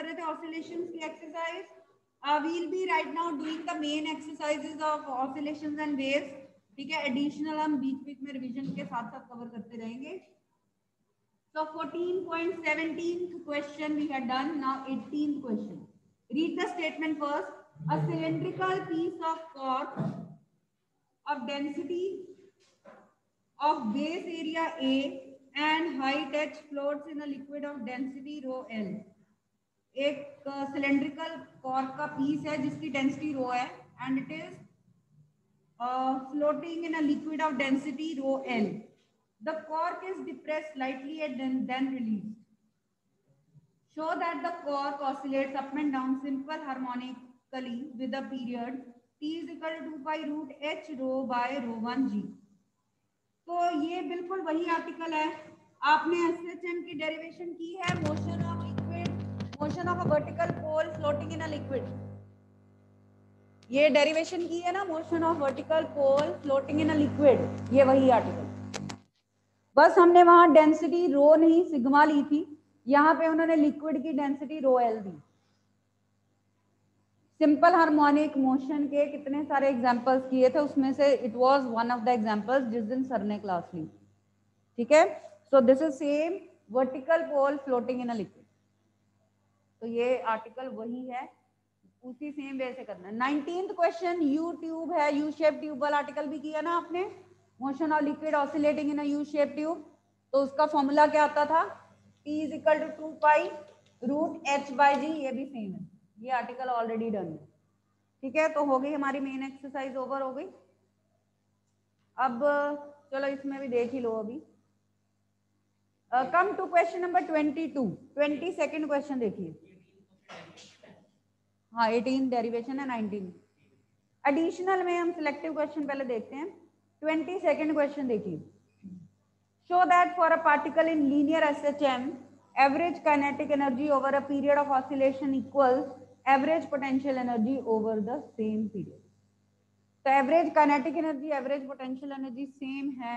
कर रहे थे ऑसिलेशंस की exercise. We'll be right now doing the main exercises of oscillations and waves. ठीक है, एडिशनल हम बीच बीच में रिवीजन के साथ साथ कवर करते रहेंगे. So 14.17th question we had done. Now 18th question. Read the statement first. A cylindrical piece of cork of density of base area A and height h floats in a liquid of density rho L. एक cylindrical cork का piece है जिसकी density rho है and it is floating in a liquid of density rho L. The cork is depressed slightly and then released. Show that the cork oscillates up and down simple harmonically with a period t is equal to 2 pi root h rho by rho 1 g. तो ये बिल्कुल वही article है. आपने SHM की derivation की है, motion of liquid, motion of a vertical pole floating in a liquid. ये डेरिवेशन की है ना, motion of vertical pole floating in a liquid. ये वही आर्टिकल. बस हमने वहां डेंसिटी रो नहीं सिग्मा ली थी, यहाँ पे उन्होंने लिक्विड की डेंसिटी रो एल दी. सिंपल हार्मोनिक मोशन के कितने सारे एग्जांपल्स किए थे, उसमें से it was one of the examples जिस दिन सर ने क्लास ली. ठीक है, so this is same vertical pole floating in a liquid. तो ये आर्टिकल वही है, उसी सेम वे से करना है. 19th क्वेश्चन, यू ट्यूब है, यू शेप ट्यूब वाला आर्टिकल भी किया ना आपने. Motion of liquid oscillating in a U shape tube. तो उसका फॉर्मूला क्या आता था, T is equal to 2 pi root H by G. ये भी सेम है, ये आर्टिकल ऑलरेडी डन है. ठीक है, तो हो गई हमारी मेन एक्सरसाइज ओवर हो गई. अब चलो इसमें भी देख ही लो अभी. Come to question number 22. 22nd question देखिए. हाँ 18 डेरिवेशन है, 19 एडिशनल में हम सिलेक्टिव क्वेश्चन पहले देखते हैं. 22nd क्वेश्चन देखिए. Show that for a particle in linear SHM average kinetic energy over a period of oscillation equals average potential energy over the same period. तो average kinetic energy average potential energy same है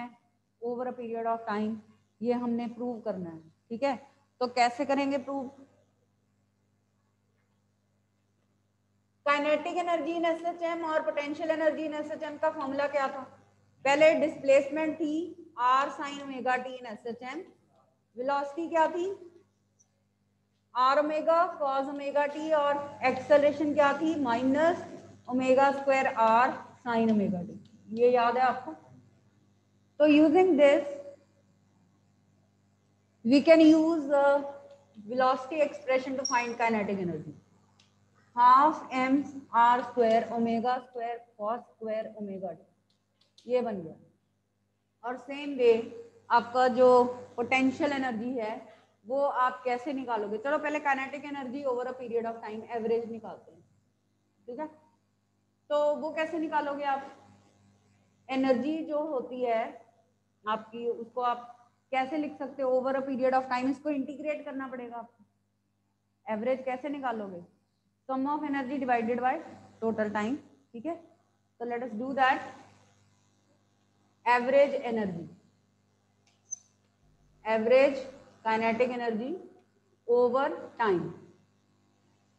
over a period of time. ये हमने prove करना है. ठीक है, तो कैसे करेंगे prove. Kinetic energy in SHM और पोटेंशियल एनर्जी इन SHM का फॉर्मूला क्या था. पहले डिस्प्लेसमेंट थी r sin omega t in SHM. Velocity क्या थी, r omega cos omega t, और एक्सेलरेशन क्या थी, minus omega square r sin omega t. ये याद है आपको. तो using this we can use velocity expression to find kinetic energy. Half m r square omega square cos square omega t. ये बन गया. और सेम वे आपका जो पोटेंशियल एनर्जी है वो आप कैसे निकालोगे. चलो पहले kinetic energy over a period of time average निकालते हैं. ठीक है, तो वो कैसे निकालोगे आप. एनर्जी जो होती है आपकी, उसको आप कैसे लिख सकते हो over a period of time. इसको इंटीग्रेट करना पड़ेगा आपको. एवरेज कैसे निकालोगे, sum of energy divided by total time. ठीक है, तो let us do that. Average energy, average kinetic energy over time,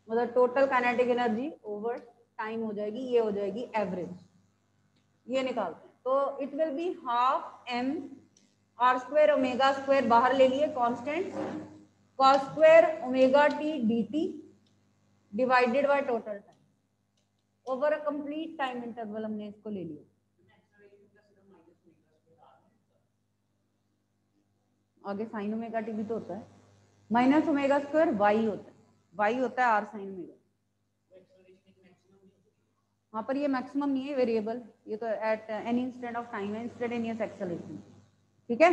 मतलब total kinetic energy over time हो जाएगी, ये हो जाएगी एवरेज. ये निकालते हैं. तो it will be half m r square omega square बाहर ले लिए constant, cos square omega t d t divided by total time over a complete time interval. हमने इसको ले लिया. आगे साइन ओमेगा टी भी तो होता है, माइनस ओमेगा स्क्वायर वाई होता है, वाई होता है आर साइन ओमेगा. वहाँ पर ये मैक्सिमम नहीं है, वेरिएबल. ये तो at any instant of time है, इंस्टेंटेनियस एक्सेलरेशन. ठीक है,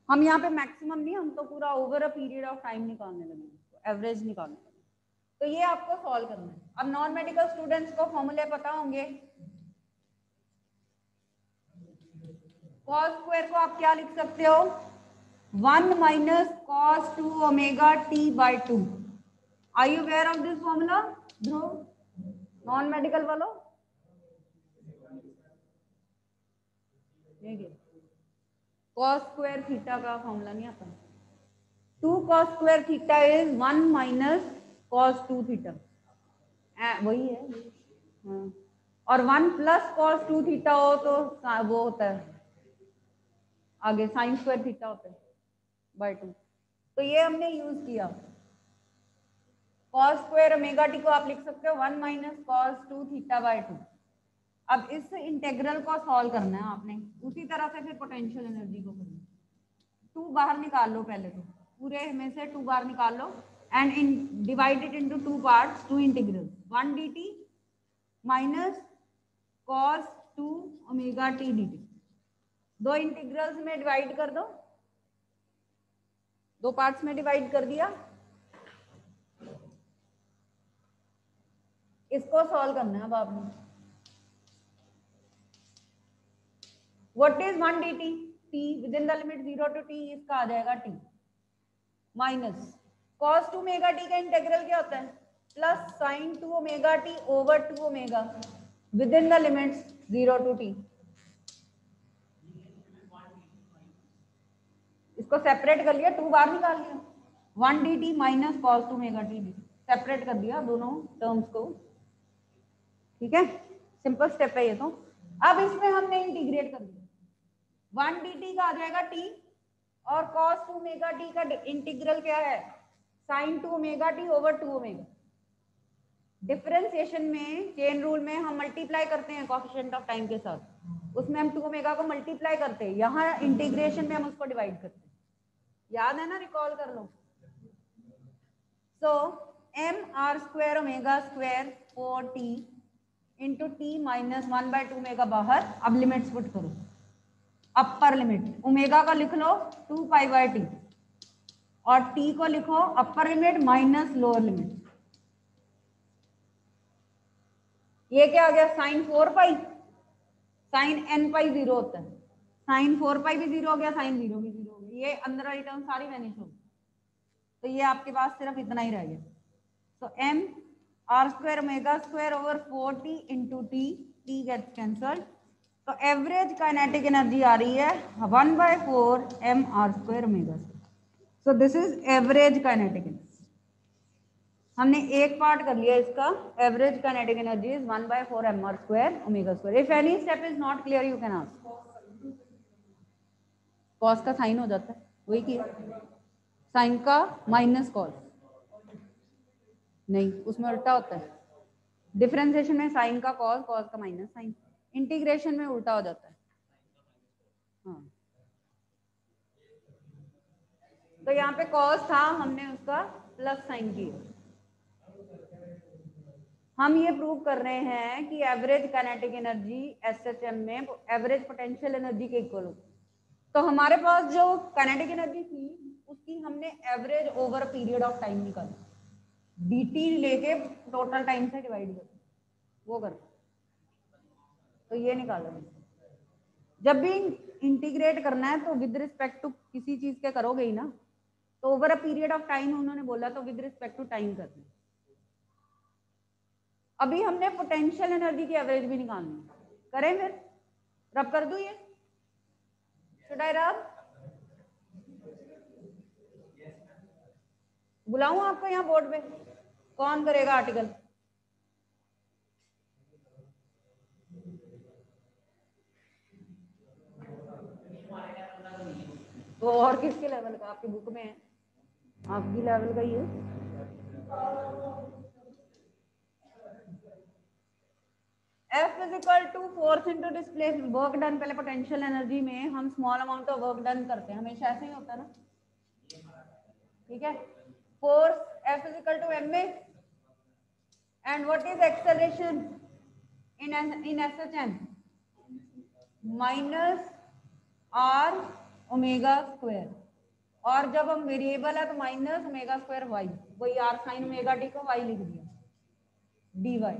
हम यहाँ पे मैक्सिमम नहीं, हम तो पूरा over a period of time निकालने लगे, एवरेज निकालने लगे. तो ये आपको सॉल्व करना है. अब नॉन मेडिकल स्टूडेंट्स को फॉर्मूले पता होंगे. कॉस स्क्वायर को आप क्या लिख सकते हो, 1 minus cos 2 omega t by 2. Are you aware of this formula Dhruv, non medical वालों. कॉस स्क्वायर थीटा का फॉर्मूला नहीं आता. 2 cos square theta is 1 minus cos 2 theta, वही है। हाँ, और 1 प्लस cos 2 थीटा हो तो वो होता है आगे sin स्क्वायर थीटा होता है बाय 2। तो ये हमने यूज किया। cos स्क्वायर ओमेगा टी को आप लिख सकते हो 1 माइनस cos 2 थीटा बाय 2। अब इस इंटेग्रल को सॉल्व करना है आपने, उसी तरह से फिर पोटेंशियल एनर्जी को करना है। 2 बाहर निकाल लो, पहले तो पूरे में से 2 बाहर निकाल लो and divide it into 2 parts, 2 integral 1 dt minus cos 2 omega T dt। 2 integrals में डिवाइड कर दो, 2 पार्ट्स में डिवाइड कर दिया। इसको सॉल्व करना है अब आपने। What is 1 dt? t with in the limit 0 to t, इसका आ जाएगा t minus cos 2 omega t का इंटीग्रल क्या होता है? Plus sin 2 omega t over 2 omega with in the limits 0 to t। इसको सेपरेट कर लिया, 2 बाहर निकाल लिया, 1 dt minus cos 2 omega t dt, separate कर दिया दोनों टर्म्स को। ठीक है, सिंपल स्टेप है ये तो। अब इसमें हमने इंटीग्रेट कर दिया, 1 dt का आ जाएगा t और cos 2 ओमेगा t का इंटीग्रल क्या है? sin 2 omega t over 2 omega. Differentiation में चेन रूल में हम मल्टीप्लाई करते हैं कोएफिशिएंट ऑफ टाइम के साथ, उसमें हम 2 ओमेगा को मल्टीप्लाई करते हैं, यहाँ इंटीग्रेशन में हम उसको डिवाइड करते हैं। याद है ना, रिकॉल कर लो। सो m r square omega square 4t into T minus 1/2 omega बाहर। अब लिमिट्स पुट करो, अपर लिमिट ओमेगा का लिख लो 2 पाई बाय टी और टी को लिखो upper limit minus lower limit. ये क्या आ गया? साइन 4 पाई, साइन n पाई 0 होता है, साइन 4 पाई भी 0 हो गया, साइन 0 भी 0 हो गया, ये अंदर वाली टर्म सारी वैनिश हो गई। तो ये आपके पास सिर्फ इतना ही रह गया। तो m r square omega square over 4t into t, t gets cancelled, तो एवरेज काइनेटिक एनर्जी आ रही है 1/4 m r square omega. So this is average kinetic energy. हमने एक पार्ट कर लिया इसका, average kinetic energy is 1/4 m r square omega square. If any step is not clear you can ask. Cos का sine हो जाता है, वही किया, साइन का माइनस कॉस नहीं, उसमें उल्टा होता है। डिफरेंशिएशन में साइन का कॉस, कॉस का माइनस साइन, इंटीग्रेशन में उल्टा हो जाता है। हाँ, तो यहाँ पे कॉस था, हमने उसका प्लस साइन किया। हम ये प्रूव कर रहे हैं कि एवरेज काइनेटिक एनर्जी एसएचएम में एवरेज पोटेंशियल एनर्जी के इक्वल होती है। तो हमारे पास जो काइनेटिक एनर्जी थी उसकी हमने average over period of time निकाली, dt लेके टोटल टाइम से डिवाइड कर वो कर, तो ये निकाला। जब भी इंटीग्रेट करना है तो विद रिस्पेक्ट टू किसी चीज के करोगे ही ना, तो over a period of time उन्होंने बोला तो विद रिस्पेक्ट टू टाइम करना है। अभी हमने पोटेंशियल एनर्जी की एवरेज भी निकालनी है, करें फिर? रब कर दूं ये? शुड आई रब? बुलाऊं आपको यहाँ बोर्ड पे? कौन करेगा आर्टिकल? तो और किसके लेवल का? आपकी बुक में है, आपकी लेवल का ही है। F is equal to force into displacement, work done. पहले पोटेंशियल एनर्जी में हम small amount of work done करते हैं, हमेशा ऐसे ही होता है ना, ठीक है। Force F is equal to m a and what is acceleration in SHM? Minus r omega square, और जब हम वेरिएबल है तो माइनस ओमेगा स्क्वायर वाई, वही आर साइन ओमेगा टी को वाई लिख दिया डी वाई,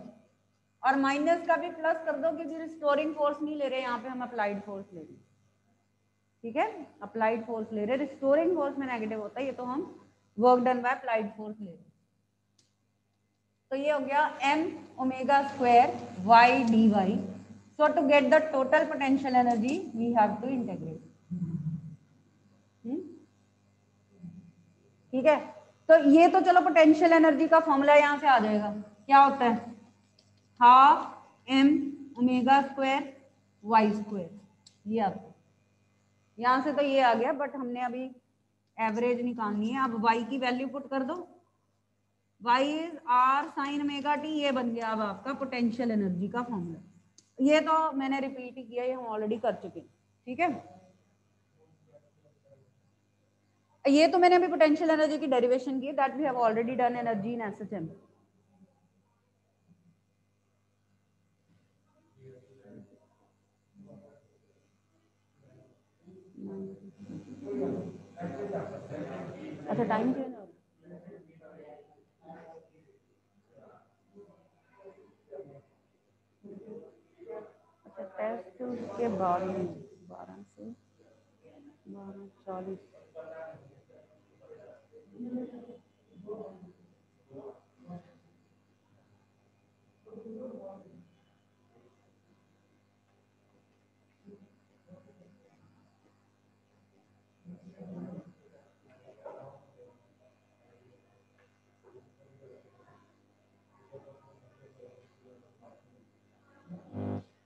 और माइनस का भी प्लस कर दो क्योंकि रिस्टोरिंग फोर्स नहीं ले रहे यहाँ पे, हम अप्लाइड फोर्स ले रहे हैं, ठीक है, अप्लाइड फोर्स ले रहे, रिस्टोरिंग फोर्स में नेगेटिव होता है, ये तो हम work done by applied force ले रहे। तो ये हो गया m omega square y d y. So to get the total potential energy we have to integrate, ठीक है। तो ये तो चलो पोटेंशियल एनर्जी का फॉर्मूला यहाँ से आ जाएगा, क्या होता है, half m omega square y square, ये आता है। यहाँ से तो ये आ गया, बट हमने अभी एवरेज निकालनी है। अब y की वैल्यू पुट कर दो, y is r sine omega t, ये बन गया अब आपका पोटेंशियल एनर्जी का फॉर्मूला। ये तो मैंने रिपीट ही किया, ये हम ऑलरेडी कर चुके हैं, ठीक है। ये तो मैंने अभी पोटेंशियल एनर्जी की डेरिवेशन की, that we have already done energy in SHM. अच्छा टाइम चेंज हो, अच्छा टेस्ट के बाद में 12 से 12:40।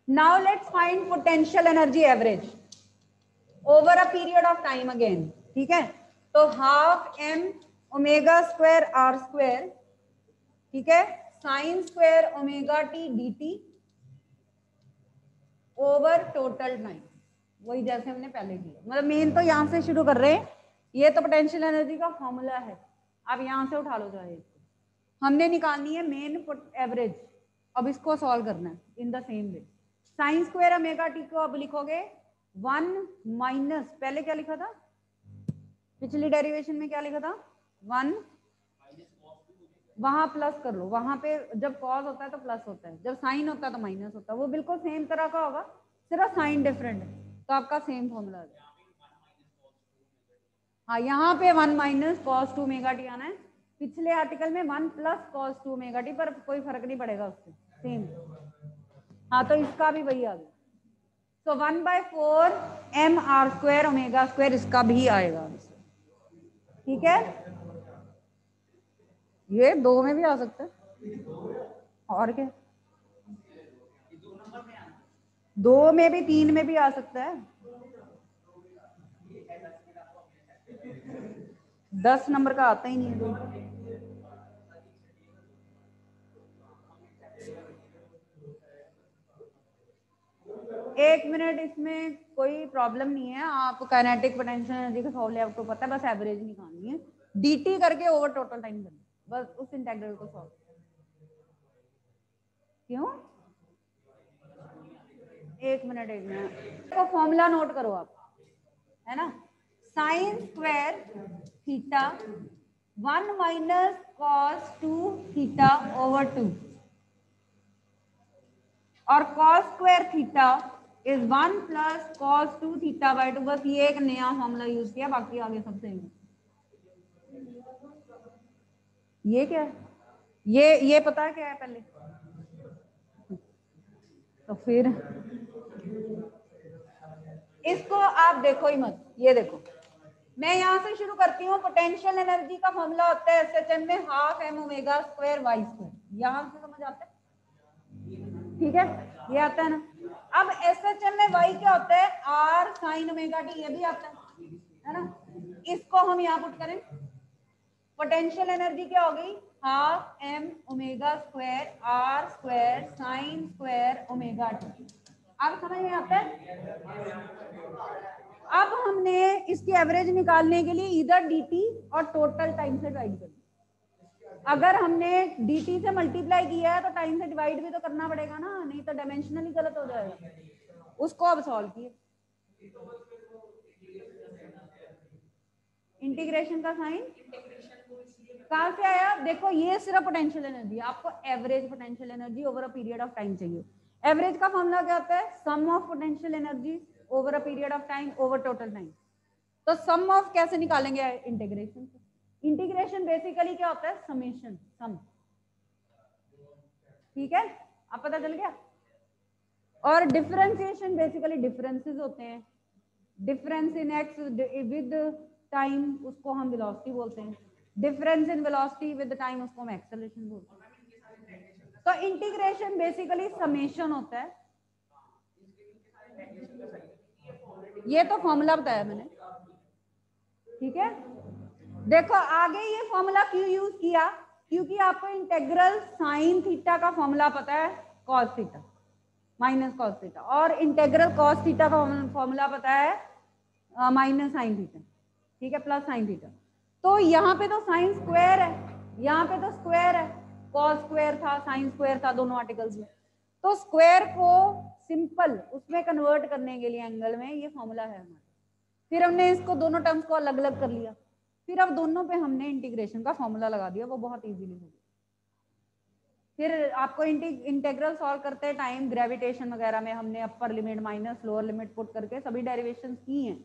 Now let's find potential energy average over a period of time again, ठीक है। तो half m omega square r square, ठीक है, sine square omega t d t over total time, वही जैसे हमने पहले किया। मतलब मेन तो यहाँ से शुरू कर रहे हैं, ये तो पोटेंशियल एनर्जी का फॉर्मूला है, अब यहाँ से उठा लो चाहे। हमने निकालनी है मेन एवरेज, अब इसको सॉल्व करना है in the same way. Sign square omega t को अब लिखोगे 1 माइनस, पहले क्या लिखा था पिछली डेरिवेशन में, क्या लिखा था 1, वहां प्लस कर लो, वहां पे जब कॉस होता है तो प्लस होता है, जब साइन होता है तो माइनस होता है, वो बिल्कुल सेम तरह का होगा, सिर्फ साइन डिफरेंट है, तो आपका सेम फॉर्मूला है। हाँ यहाँ पे 1 माइनस कॉस 2 ओमेगा टी आना है, पिछले आर्टिकल में 1 प्लस कॉस 2 ओमेगा टी, पर कोई फर्क नहीं पड़ेगा उससे, सेम। हाँ तो इसका भी वही आ गया, तो 1/4 m r square omega square, इसका भी आएगा, ठीक है। ये 2 में भी आ सकता है, और क्या, 2 में भी 3 में भी आ सकता है, 10 नंबर का आता ही नहीं है। एक मिनट, इसमें कोई प्रॉब्लम नहीं है, आप काइनेटिक पोटेंशियल एनर्जी का फॉर्मूला आपको पता है, बस एवरेज निकालनी है, डीटी करके ओवर टोटल टाइम करना, बस उस इंटीग्रल को सॉल्व। क्यों, एक मिनट तो फॉर्मूला नोट करो आप, है ना, sine square theta 1 minus cos 2 theta over 2, और cos square theta is 1 plus cos 2 theta by 2, बस ये एक नया फॉर्मूला यूज किया, बाकी आगे सब सेम है। ये क्या है, ये पता है क्या है पहले, तो फिर इसको आप देखो ही मत, ये देखो, मैं यहाँ से शुरू करती हूँ। पोटेंशियल एनर्जी का फॉर्मूला होता है एसएचएम में half m omega square y square, यहाँ से समझ आता है, ठीक है, ये आता है ना। अब एसएचएम में वाई क्या होता है, आर साइन ओमेगा टी, ये भी आता है ना। इसको हम यहाँ पुट करें, पोटेंशियल एनर्जी क्या हो गई, half m omega square r square sine square omega t. अब समझ में आता है। अब हमने इसकी एवरेज निकालने के लिए इधर dt और टोटल टाइम से डिवाइड कर, अगर हमने dt से मल्टीप्लाई किया है तो टाइम से डिवाइड भी तो करना पड़ेगा ना, नहीं तो डायमेंशनली गलत हो जाएगा। उसको अब सॉल्व किए, इंटीग्रेशन का साइन कहां से आया, देखो ये सिर्फ पोटेंशियल एनर्जी, आपको average potential energy over a period of time चाहिए। एवरेज का फॉर्मूला क्या होता है, sum of potential energy over a period of time over total time. तो सम ऑफ कैसे निकालेंगे, इंटीग्रेशन से। इंटीग्रेशन बेसिकली क्या होता है, समेशन, सम, ठीक है, अब पता चल गया। और डिफरेंशिएशन बेसिकली डिफरेंसेस होते हैं, difference in x with time, उसको हम वेलोसिटी बोलते हैं। Difference in velocity with time, उसको हम एक्सेलरेशन बोलते हैं। तो इंटीग्रेशन बेसिकली समेशन होता है। ये तो फॉर्मूला बताया मैंने, ठीक है। देखो आगे ये फॉर्मूला क्यों यूज किया, क्योंकि आपको इंटेग्रल साइन थीटा का फॉर्मूला पता है, cos theta minus cos theta, और इंटेग्रल कॉस थीटा का फॉर्मूला पता है माइनस साइन थीटा, ठीक है, प्लस साइन थीटा। तो यहाँ पे तो साइन स्क्वायर है, यहाँ पे तो स्क्वायर है, कॉस स्क्वायर था, साइन स्क्वायर था दोनों आर्टिकल्स में। तो स्क्वायर को सिंपल उसमें कन्वर्ट करने के लिए एंगल में ये फॉर्मूला है हमारा। फिर हमने इसको दोनों टर्म्स को अलग अलग कर लिया, फिर अब दोनों पे हमने इंटीग्रेशन का फॉर्मूला लगा दिया, वो बहुत इजीली हो गया। फिर आपको इंटेग्रल सॉल्व करते टाइम ग्रेविटेशन वगैरह में हमने upper limit minus lower limit put करके सभी डेरिवेशन की हैं,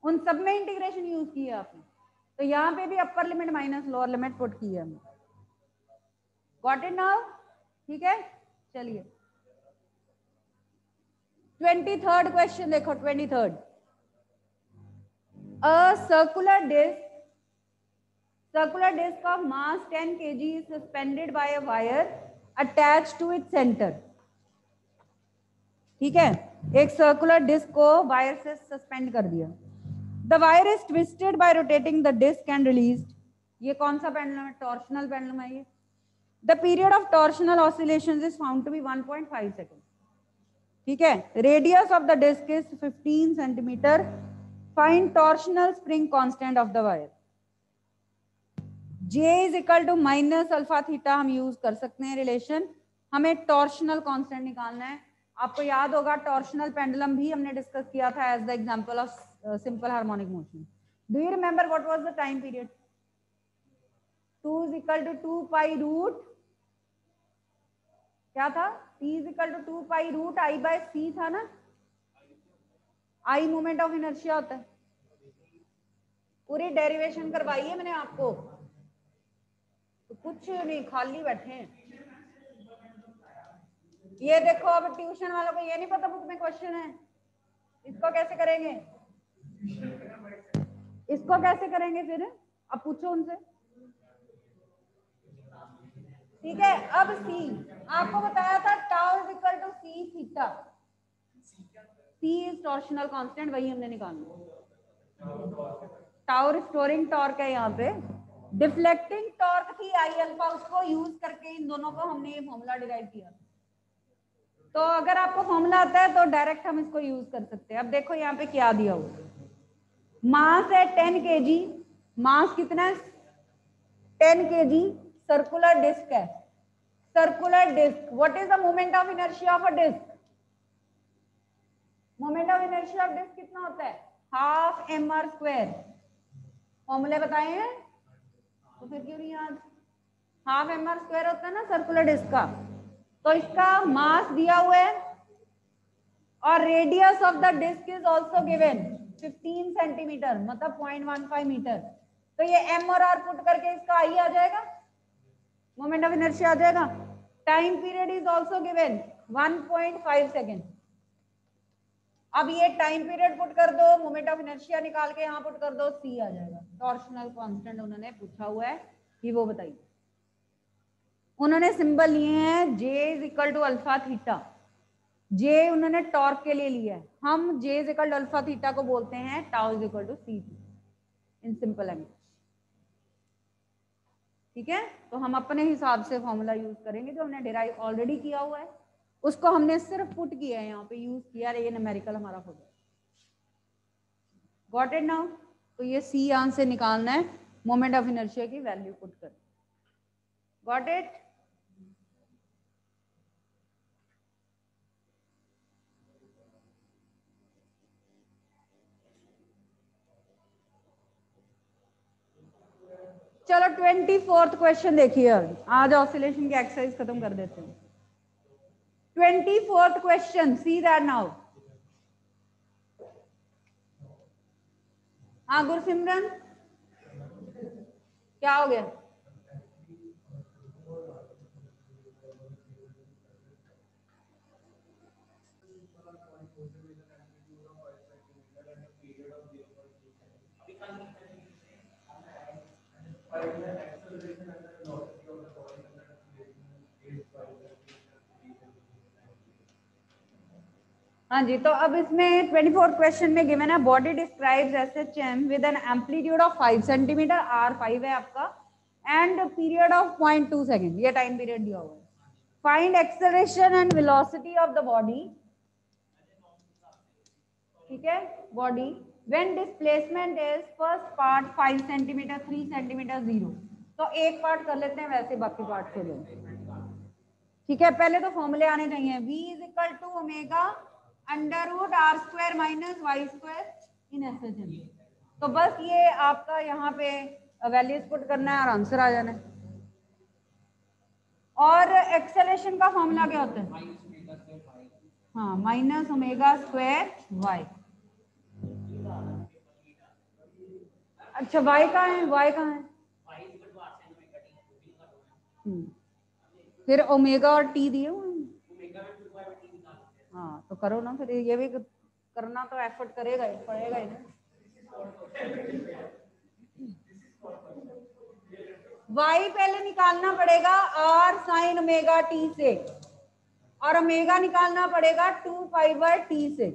उन सब में इंटीग्रेशन यूज की है आपने। तो यहाँ पे भी upper limit minus lower limit put की है हमने। गॉट इट नाउ, ठीक है। चलिए 23rd क्वेश्चन देखो, 23rd। A circular disc of mass 10 kg is suspended by a wire attached to its center, ठीक है। एक सर्कुलर डिस्क को वायर से सस्पेंड कर दिया। The wire is twisted by rotating the disc and released. ये कौन सा पेंडुलम है, टॉर्शनल पेंडुलम है ये। The period of torsional oscillations is found to be 1.5 second, ठीक है। Radius of the disc is 15 centimetre. Find torsional spring constant of the wire. J is equal to minus alpha theta हम use कर सकते हैं relation, हमें torsional constant निकालना है। आपको याद होगा टॉर्शनल पेंडुलम भी हमने डिस्कस किया था as the example of simple harmonic motion. Do you remember what was the time period? 2 is equal to 2 pi root क्या था, T is equal to 2 pi root I by C था ना। I moment of inertia होता है। पूरी derivation करवाई है मैंने आपको, तो कुछ नहीं खाली बैठे हैं। ये देखो अब ट्यूशन वालों को ये नहीं पता बुक में क्वेश्चन है, इसको कैसे करेंगे, इसको कैसे करेंगे फिर, अब पूछो उनसे, ठीक है। अब C आपको बताया था tau is equal to C theta, C is torsional constant, वही हमने निकालना। टाउ रिस्टोरिंग टॉर्क है यहाँ पे, डिफ्लेक्टिंग टॉर्क थी I अल्फा, उसको यूज करके इन दोनों को हमने ये फॉर्मूला डिराइव किया। तो अगर आपको फॉर्मूला आता है तो डायरेक्ट हम इसको यूज कर सकते हैं। अब देखो यहाँ पे क्या दिया हुआ, मास है 10 kg, मास कितना है 10 kg, सर्कुलर डिस्क है। Circular disc, what is the moment of inertia of a disc? Moment of inertia of disc कितना होता है, हाफ mr स्क्वायर। फॉर्मूले बताए हैं तो फिर क्यों नहीं याद, हाफ mr स्क्वायर होता है ना सर्कुलर डिस्क का। तो इसका मास दिया हुआ है और radius of the disc is also given 15 centimetre, मतलब 0.15 मीटर। तो ये m और r पुट करके इसका I आ जाएगा, मोमेंट ऑफ इनर्शिया आ जाएगा। Time period is also given 1.5 second. अब ये टाइम पीरियड पुट कर दो, मोमेंट ऑफ इनर्शिया निकाल के यहाँ पुट कर दो, C आ जाएगा। टॉर्शनल कांस्टेंट उन्होंने पूछा हुआ है कि वो बताइए। उन्होंने सिंबल लिए हैं J is equal to alpha theta, J उन्होंने टॉर्क के लिए लिया है, हम J is equal to alpha theta को बोलते हैं tau is equal to C in simple language, ठीक है। तो हम अपने हिसाब से फॉर्मूला यूज करेंगे जो हमने डिराइव ऑलरेडी किया हुआ है, उसको हमने सिर्फ पुट किया है यहाँ पे, यूज किया है, ये न्यूमेरिकल हमारा हो गया। Got it now? तो ये C यहाँ से निकालना है, मोमेंट ऑफ इनर्शिया की वैल्यू पुट कर। Got it? चलो 24th क्वेश्चन देखिए, आज ऑसिलेशन की एक्सरसाइज खत्म कर देते हैं। 24th question, see that now. हाँ गुरसिमरन, क्या हो गया? हाँ जी, तो अब इसमें 24 क्वेश्चन में गिवन है body describes SHM with an amplitude of 5 centimetre, R 5 है आपका, एंड पीरियड ऑफ 0.2 सेकेंड, ये टाइम पीरियड दिया हुआ है. Find acceleration and velocity of the body. ठीक है, body when displacement is first part 5 centimetre, 3 centimetre, 0. तो एक पार्ट कर लेते हैं, वैसे बाकी पार्ट को लो. ठीक है, पहले तो फॉर्मूले आने चाहिए. v is equal to omega under root R square minus Y square in SHM. तो बस ये आपका यहाँ पे वैल्यूज पुट करना है और आंसर आ जाना है. और एक्सेलेरेशन का फॉर्मूला क्या होता है? हाँ, माइनस ओमेगा स्क्वायर वाई. अच्छा, वाई कहाँ है? वाई कहाँ है? फिर ओमेगा और टी दिए हुए. हाँ, तो करो ना फिर, ये भी करना तो एफर्ट करेगा ही, पड़ेगा ही ना. y पहले निकालना पड़ेगा r साइन ओमेगा t से, और ओमेगा निकालना पड़ेगा 2 पाई बाय t से.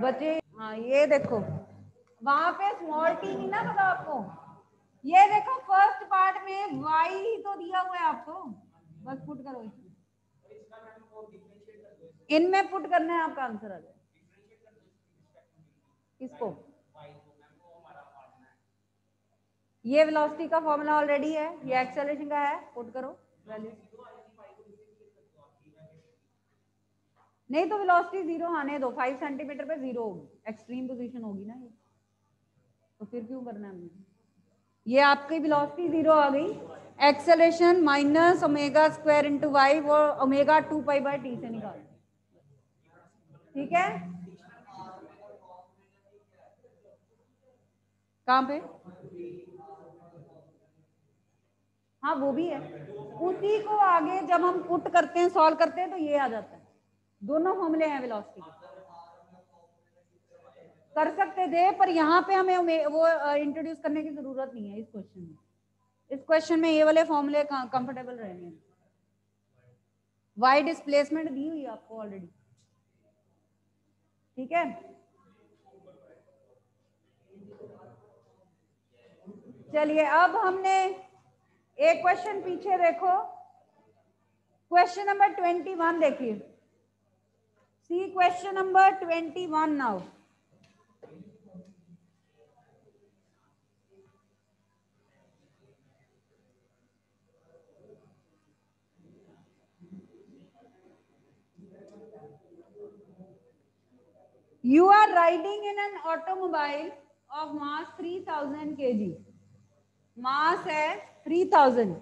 बचे. हाँ, ये देखो वहां पे स्मॉल टी नहीं ना पता आपको. ये देखो फर्स्ट पार्ट में y ही तो दिया हुआ है आपको, बस पुट करो इसमें. इनमें पुट करना है, आपका आंसर आ जाए. किसको? ये वेलोसिटी का फॉर्मूला ऑलरेडी है, ये एक्सेलरेशन का है, पुट करो वैल्यू. नहीं तो वेलोसिटी 0 आने दो, 5 सेंटीमीटर पे 0 होगी, एक्सट्रीम पोजीशन होगी ना ये, तो फिर क्यों करना है? ये आपकी वेलोसिटी 0 आ गई. Acceleration minus omega square into Y, वो ओमेगा 2 पाई बाय टी से निकाल. ठीक है, कहाँ पे? हाँ, वो भी है. उसी को आगे जब हम पुट करते हैं, सॉल्व करते हैं, तो ये आ जाता है. दोनों फॉर्मूले हैं वेलोसिटी के. कर सकते थे, पर यहाँ पे हमें वो इंट्रोड्यूस करने की जरूरत नहीं है इस क्वेश्चन में. इस क्वेश्चन में ये वाले फॉर्मूले कंफर्टेबल रहेंगे. वाई डिस्प्लेसमेंट दी हुई है आपको ऑलरेडी. ठीक है, चलिए अब हमने एक क्वेश्चन पीछे देखो. क्वेश्चन नंबर 21 देखिए. See question number 21 now. You are riding in an automobile of mass 3000 kg. Mass है 3000.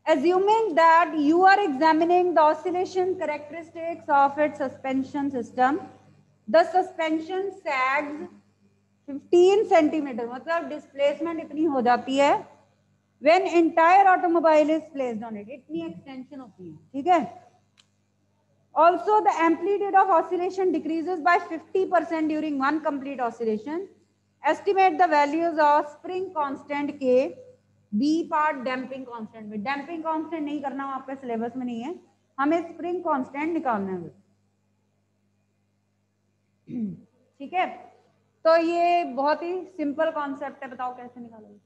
Assuming that you are examining the oscillation characteristics of its suspension system, the suspension sags 15 centimeter. मतलब displacement इतनी हो जाती है when entire automobile is placed on it. इतनी extension होती है. ठीक है. Also, the amplitude of oscillation decreases by 50% during one complete oscillation. Estimate the values of spring constant K. B part damping constant में. damping constant नहीं करना, आपके syllabus में नहीं है, हमें spring constant निकालना है. ठीक है, तो ये बहुत ही सिंपल कॉन्सेप्ट है. बताओ कैसे निकालोगे?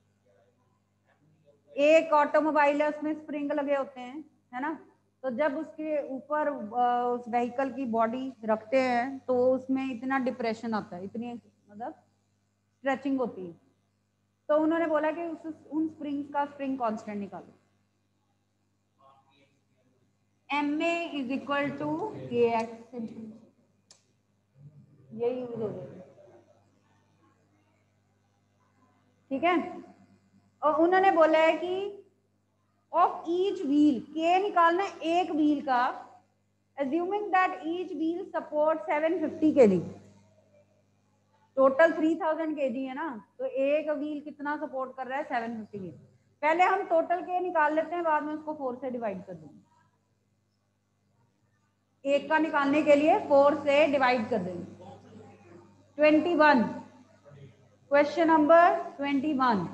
एक ऑटोमोबाइल है, उसमें स्प्रिंग लगे होते हैं, है ना. तो जब उसके ऊपर उस व्हीकल की बॉडी रखते हैं तो उसमें इतना डिप्रेशन आता है, इतनी मतलब स्ट्रेचिंग होती है. तो उन्होंने बोला कि उन स्प्रिंग्स का स्प्रिंग कांस्टेंट निकालो. MA is equal to KX. ये यूज हो जाएगा. ठीक है, और उन्होंने बोला है कि ऑफ ईच व्हील, K निकालना है एक व्हील का. assuming that each wheel supports 750 kg. Total 3000 kg है ना, तो एक व्हील कितना सपोर्ट कर रहा है? 750 kg. पहले हम टोटल K निकाल लेते हैं, बाद में उसको 4 से डिवाइड कर देंगे. एक का निकालने के लिए 4 से डिवाइड कर देंगे. 21. Question number 21.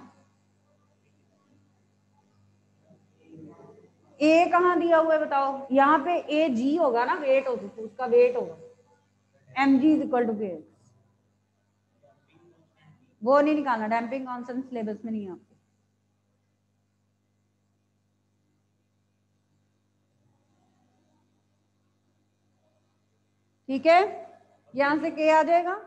ए कहाँ दिया हुआ है बताओ, यहाँ पे ए जी होगा ना, वेट होगा, तो उसका वेट होगा M G is equal to K. वो नहीं निकालना, डैम्पिंग कांस्टेंट सिलेबस में नहीं है आपके। ठीक है, यहां से के आ जाएगा।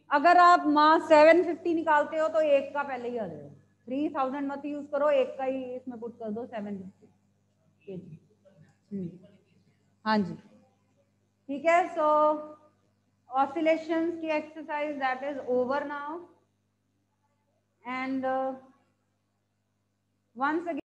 अगर आप मास 750 निकालते हो तो एक का पहले ही आ जाएगा, 3000 मत यूज करो, एक का ही इसमें पुट कर दो 750 हाँ जी ठीक है। सो ऑसिलेशंस की exercise that is over now and once again